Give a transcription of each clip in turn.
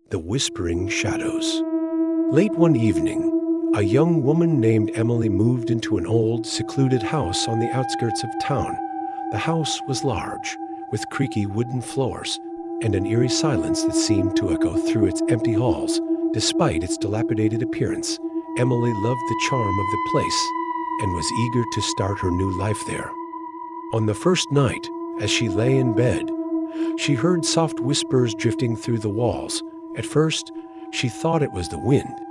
The Whispering Shadows. Late one evening, a young woman named Emily moved into an old, secluded house on the outskirts of town. The house was large, with creaky wooden floors, and an eerie silence that seemed to echo through its empty halls. Despite its dilapidated appearance, Emily loved the charm of the place and was eager to start her new life there. On the first night, as she lay in bed, she heard soft whispers drifting through the walls. At first, she thought it was the wind,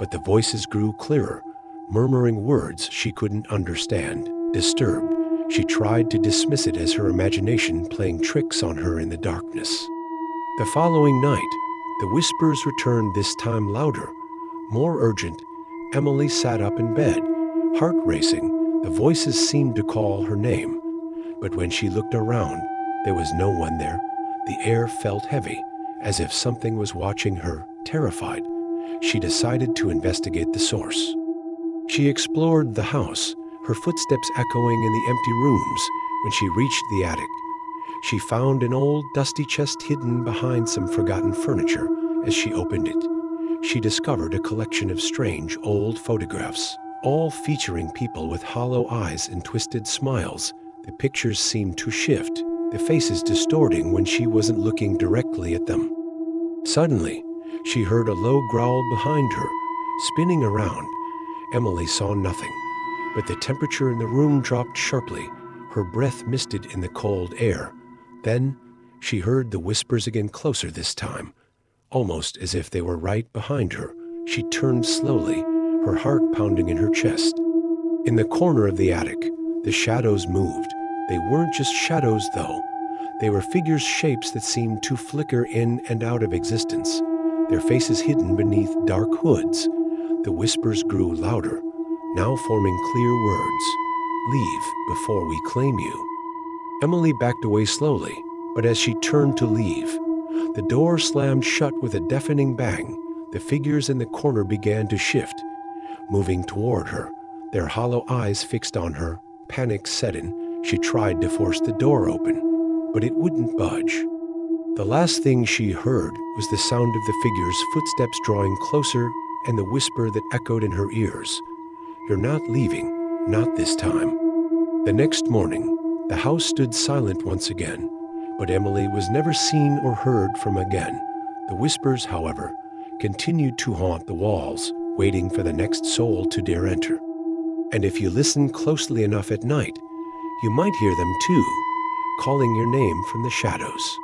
but the voices grew clearer, murmuring words she couldn't understand. Disturbed, she tried to dismiss it as her imagination playing tricks on her in the darkness. The following night, the whispers returned, this time louder, more urgent. Emily sat up in bed, heart racing. The voices seemed to call her name, but when she looked around, there was no one there. The air felt heavy, as if something was watching her. Terrified, she decided to investigate the source. She explored the house, her footsteps echoing in the empty rooms. When she reached the attic, she found an old, dusty chest hidden behind some forgotten furniture. As she opened it, she discovered a collection of strange, old photographs, all featuring people with hollow eyes and twisted smiles. The pictures seemed to shift, the faces distorting when she wasn't looking directly at them. Suddenly, she heard a low growl behind her. Spinning around, Emily saw nothing, but the temperature in the room dropped sharply. Her breath misted in the cold air. Then, she heard the whispers again, closer this time, almost as if they were right behind her. She turned slowly, her heart pounding in her chest. In the corner of the attic, the shadows moved. They weren't just shadows, though. They were figures, shapes that seemed to flicker in and out of existence, their faces hidden beneath dark hoods. The whispers grew louder, now forming clear words. "Leave before we claim you." Emily backed away slowly, but as she turned to leave, the door slammed shut with a deafening bang. The figures in the corner began to shift, moving toward her, their hollow eyes fixed on her. Panic set in. She tried to force the door open, but it wouldn't budge. The last thing she heard was the sound of the figure's footsteps drawing closer and the whisper that echoed in her ears. "You're not leaving, not this time." The next morning, the house stood silent once again, but Emily was never seen or heard from again. The whispers, however, continued to haunt the walls, waiting for the next soul to dare enter. And if you listen closely enough at night, you might hear them too, calling your name from the shadows.